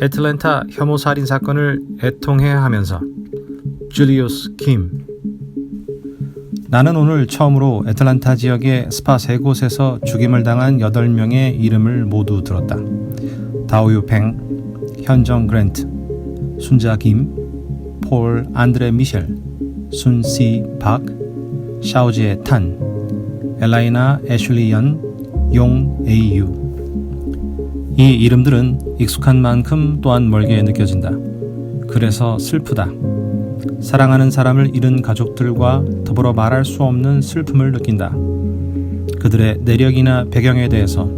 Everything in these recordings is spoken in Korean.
애틀랜타 혐오 살인 사건을 애통해하면서 줄리우스 킴. 나는 오늘 처음으로 애틀랜타 지역의 스파 3곳에서 죽임을 당한 8명의 이름을 모두 들었다. 다오유 팽, 현정 그랜트, 순자 김, 폴 안드레 미셸, 순시 박, 샤오지에 탄, 엘라이나 애슐리 연, 용 에이유. 이 이름들은 익숙한 만큼 또한 멀게 느껴진다. 그래서 슬프다. 사랑하는 사람을 잃은 가족들과 더불어 말할 수 없는 슬픔을 느낀다. 그들의 내력이나 배경에 대해서,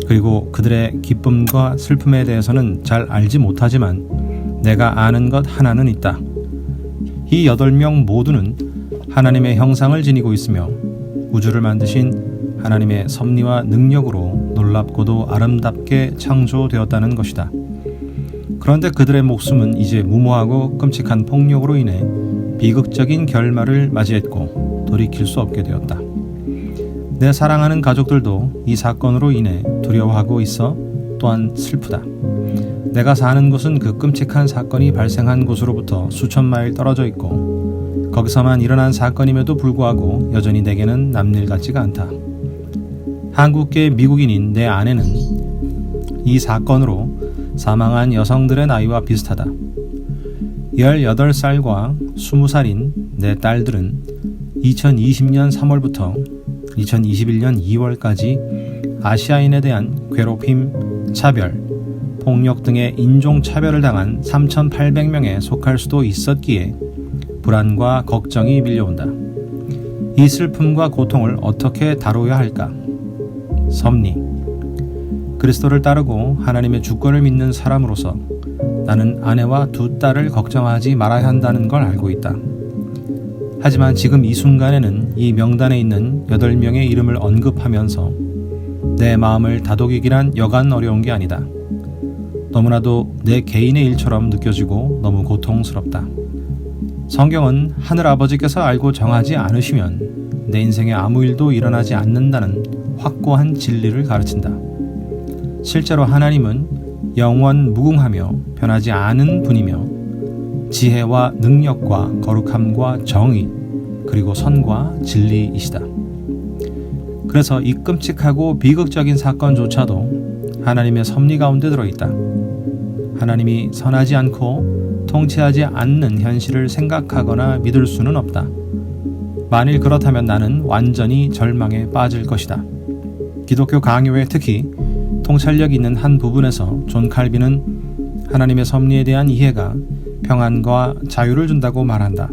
그리고 그들의 기쁨과 슬픔에 대해서는 잘 알지 못하지만 내가 아는 것 하나는 있다. 이 8명 모두는 하나님의 형상을 지니고 있으며 우주를 만드신 하나님의 섭리와 능력으로 놀랍고도 아름답게 창조되었다는 것이다. 그런데 그들의 목숨은 이제 무모하고 끔찍한 폭력으로 인해 비극적인 결말을 맞이했고 돌이킬 수 없게 되었다. 내 사랑하는 가족들도 이 사건으로 인해 두려워하고 있어 또한 슬프다. 내가 사는 곳은 그 끔찍한 사건이 발생한 곳으로부터 수천 마일 떨어져 있고 거기서만 일어난 사건임에도 불구하고 여전히 내게는 남일 같지가 않다. 한국계 미국인인 내 아내는 이 사건으로 사망한 여성들의 나이와 비슷하다. 18살과 20살인 내 딸들은 2020년 3월부터 2021년 2월까지 아시아인에 대한 괴롭힘, 차별, 폭력 등의 인종차별을 당한 3,800명에 속할 수도 있었기에 불안과 걱정이 밀려온다. 이 슬픔과 고통을 어떻게 다뤄야 할까? 섭리. 그리스도를 따르고 하나님의 주권을 믿는 사람으로서 나는 아내와 2 딸을 걱정하지 말아야 한다는 걸 알고 있다. 하지만 지금 이 순간에는 이 명단에 있는 8명의 이름을 언급하면서 내 마음을 다독이기란 여간 어려운 게 아니다. 너무나도 내 개인의 일처럼 느껴지고 너무 고통스럽다. 성경은 하늘아버지께서 알고 정하지 않으시면 내 인생에 아무 일도 일어나지 않는다는 확고한 진리를 가르친다. 실제로 하나님은 영원 무궁하며 변하지 않은 분이며 지혜와 능력과 거룩함과 정의 그리고 선과 진리이시다. 그래서 이 끔찍하고 비극적인 사건조차도 하나님의 섭리 가운데 들어있다. 하나님이 선하지 않고 통치하지 않는 현실을 생각하거나 믿을 수는 없다. 만일 그렇다면 나는 완전히 절망에 빠질 것이다. 기독교 강요에 특히 통찰력 있는 한 부분에서 존 칼빈은 하나님의 섭리에 대한 이해가 평안과 자유를 준다고 말한다.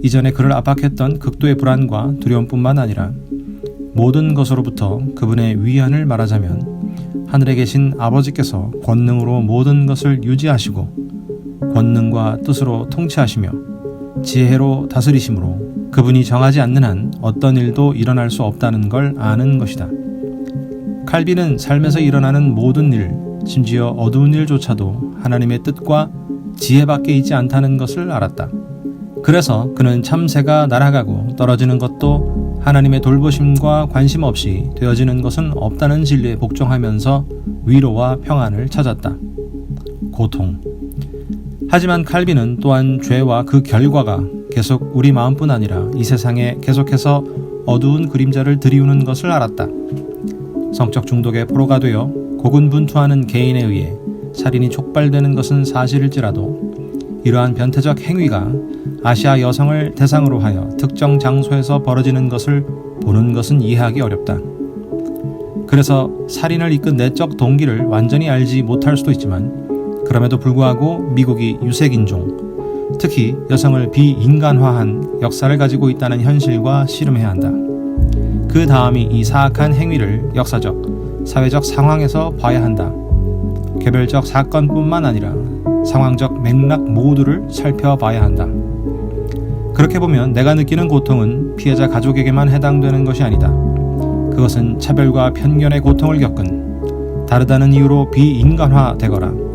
이전에 그를 압박했던 극도의 불안과 두려움뿐만 아니라 모든 것으로부터 그분의 위안을 말하자면 하늘에 계신 아버지께서 권능으로 모든 것을 유지하시고 권능과 뜻으로 통치하시며 지혜로 다스리심으로 그분이 정하지 않는 한 어떤 일도 일어날 수 없다는 걸 아는 것이다. 칼빈은 삶에서 일어나는 모든 일, 심지어 어두운 일조차도 하나님의 뜻과 지혜밖에 있지 않다는 것을 알았다. 그래서 그는 참새가 날아가고 떨어지는 것도 하나님의 돌보심과 관심 없이 되어지는 것은 없다는 진리에 복종하면서 위로와 평안을 찾았다. 고통. 하지만 칼빈은 또한 죄와 그 결과가 계속 우리 마음뿐 아니라 이 세상에 계속해서 어두운 그림자를 들이우는 것을 알았다. 성적 중독의 포로가 되어 고군분투하는 개인에 의해 살인이 촉발되는 것은 사실일지라도 이러한 변태적 행위가 아시아 여성을 대상으로 하여 특정 장소에서 벌어지는 것을 보는 것은 이해하기 어렵다. 그래서 살인을 이끈 내적 동기를 완전히 알지 못할 수도 있지만 그럼에도 불구하고 미국이 유색인종, 특히 여성을 비인간화한 역사를 가지고 있다는 현실과 씨름해야 한다. 그 다음이 이 사악한 행위를 역사적, 사회적 상황에서 봐야 한다. 개별적 사건뿐만 아니라 상황적 맥락 모두를 살펴봐야 한다. 그렇게 보면 내가 느끼는 고통은 피해자 가족에게만 해당되는 것이 아니다. 그것은 차별과 편견의 고통을 겪은, 다르다는 이유로 비인간화되거나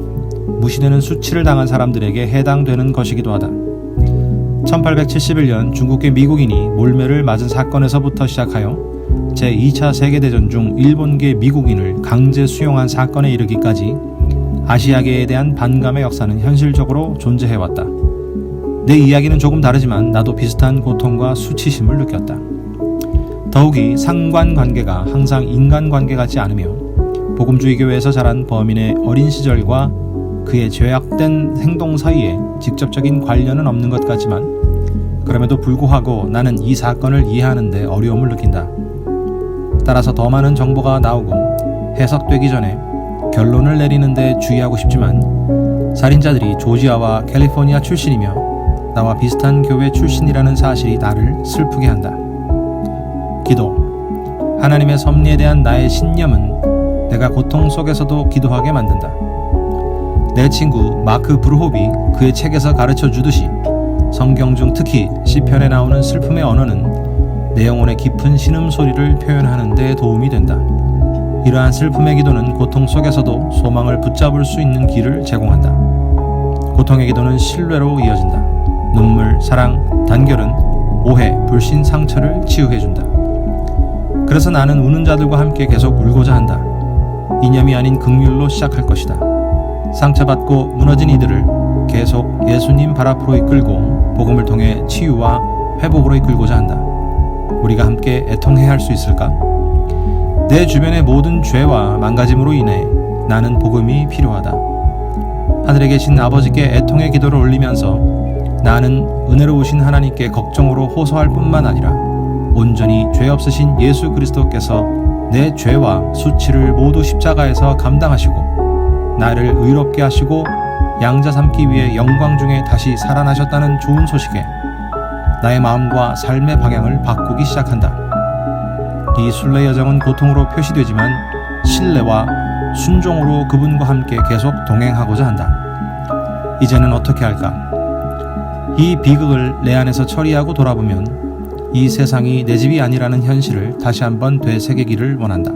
무시되는 수치를 당한 사람들에게 해당되는 것이기도 하다. 1871년 중국계 미국인이 몰매를 맞은 사건에서부터 시작하여 제2차 세계대전 중 일본계 미국인을 강제 수용한 사건에 이르기까지 아시아계에 대한 반감의 역사는 현실적으로 존재해왔다. 내 이야기는 조금 다르지만 나도 비슷한 고통과 수치심을 느꼈다. 더욱이 상관관계가 항상 인간관계 같지 않으며 복음주의교회에서 자란 범인의 어린 시절과 그의 죄악된 행동 사이에 직접적인 관련은 없는 것 같지만 그럼에도 불구하고 나는 이 사건을 이해하는 데 어려움을 느낀다. 따라서 더 많은 정보가 나오고 해석되기 전에 결론을 내리는 데 주의하고 싶지만 살인자들이 조지아와 캘리포니아 출신이며 나와 비슷한 교회 출신이라는 사실이 나를 슬프게 한다. 기도. 하나님의 섭리에 대한 나의 신념은 내가 고통 속에서도 기도하게 만든다. 내 친구 마크 브루홉이 그의 책에서 가르쳐 주듯이 성경 중 특히 시편에 나오는 슬픔의 언어는 내 영혼의 깊은 신음소리를 표현하는 데 도움이 된다. 이러한 슬픔의 기도는 고통 속에서도 소망을 붙잡을 수 있는 길을 제공한다. 고통의 기도는 신뢰로 이어진다. 눈물, 사랑, 단결은 오해, 불신, 상처를 치유해준다. 그래서 나는 우는 자들과 함께 계속 울고자 한다. 이념이 아닌 긍휼로 시작할 것이다. 상처받고 무너진 이들을 계속 예수님 발 앞으로 이끌고 복음을 통해 치유와 회복으로 이끌고자 한다. 우리가 함께 애통해야 할 수 있을까? 내 주변의 모든 죄와 망가짐으로 인해 나는 복음이 필요하다. 하늘에 계신 아버지께 애통의 기도를 올리면서 나는 은혜로우신 하나님께 걱정으로 호소할 뿐만 아니라 온전히 죄 없으신 예수 그리스도께서 내 죄와 수치를 모두 십자가에서 감당하시고 나를 의롭게 하시고 양자 삼기 위해 영광 중에 다시 살아나셨다는 좋은 소식에 나의 마음과 삶의 방향을 바꾸기 시작한다. 이 순례 여정은 고통으로 표시되지만 신뢰와 순종으로 그분과 함께 계속 동행하고자 한다. 이제는 어떻게 할까? 이 비극을 내 안에서 처리하고 돌아보면 이 세상이 내 집이 아니라는 현실을 다시 한번 되새기기를 원한다.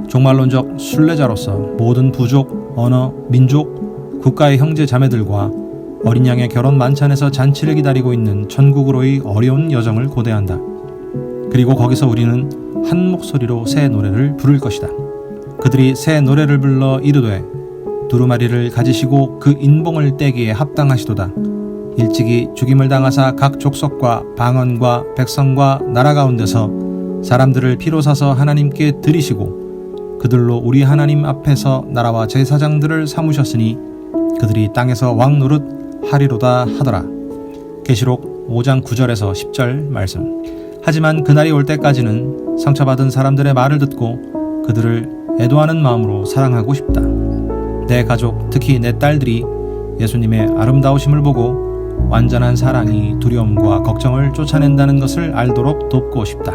종말론적 순례자로서 모든 부족, 언어, 민족, 국가의 형제 자매들과 어린 양의 결혼 만찬에서 잔치를 기다리고 있는 천국으로의 어려운 여정을 고대한다. 그리고 거기서 우리는 한 목소리로 새 노래를 부를 것이다. 그들이 새 노래를 불러 이르되 두루마리를 가지시고 그 인봉을 떼기에 합당하시도다. 일찍이 죽임을 당하사 각 족속과 방언과 백성과 나라 가운데서 사람들을 피로 사서 하나님께 드리시고 그들로 우리 하나님 앞에서 나라와 제사장들을 삼으셨으니 그들이 땅에서 왕 노릇 하리로다 하더라. 계시록 5장 9절에서 10절 말씀. 하지만 그날이 올 때까지는 상처받은 사람들의 말을 듣고 그들을 애도하는 마음으로 사랑하고 싶다. 내 가족, 특히 내 딸들이 예수님의 아름다우심을 보고 완전한 사랑이 두려움과 걱정을 쫓아낸다는 것을 알도록 돕고 싶다.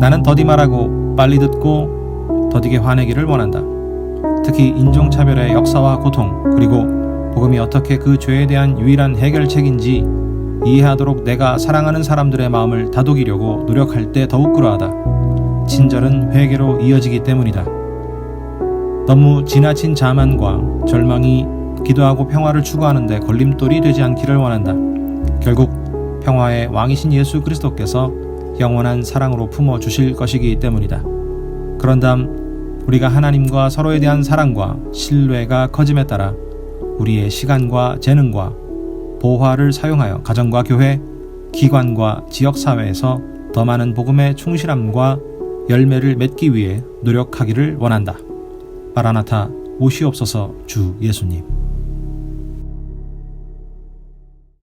나는 더디 말하고 빨리 듣고 더디게 화내기를 원한다. 특히 인종차별의 역사와 고통, 그리고 복음이 어떻게 그 죄에 대한 유일한 해결책인지 이해하도록 내가 사랑하는 사람들의 마음을 다독이려고 노력할 때 더욱 그러하다. 친절은 회개로 이어지기 때문이다. 너무 지나친 자만과 절망이 기도하고 평화를 추구하는데 걸림돌이 되지 않기를 원한다. 결국 평화의 왕이신 예수 그리스도께서 영원한 사랑으로 품어주실 것이기 때문이다. 그런 다음 우리가 하나님과 서로에 대한 사랑과 신뢰가 커짐에 따라 우리의 시간과 재능과 보화를 사용하여 가정과 교회, 기관과 지역사회에서 더 많은 복음의 충실함과 열매를 맺기 위해 노력하기를 원한다. 마라나타 오시옵소서 주 예수님.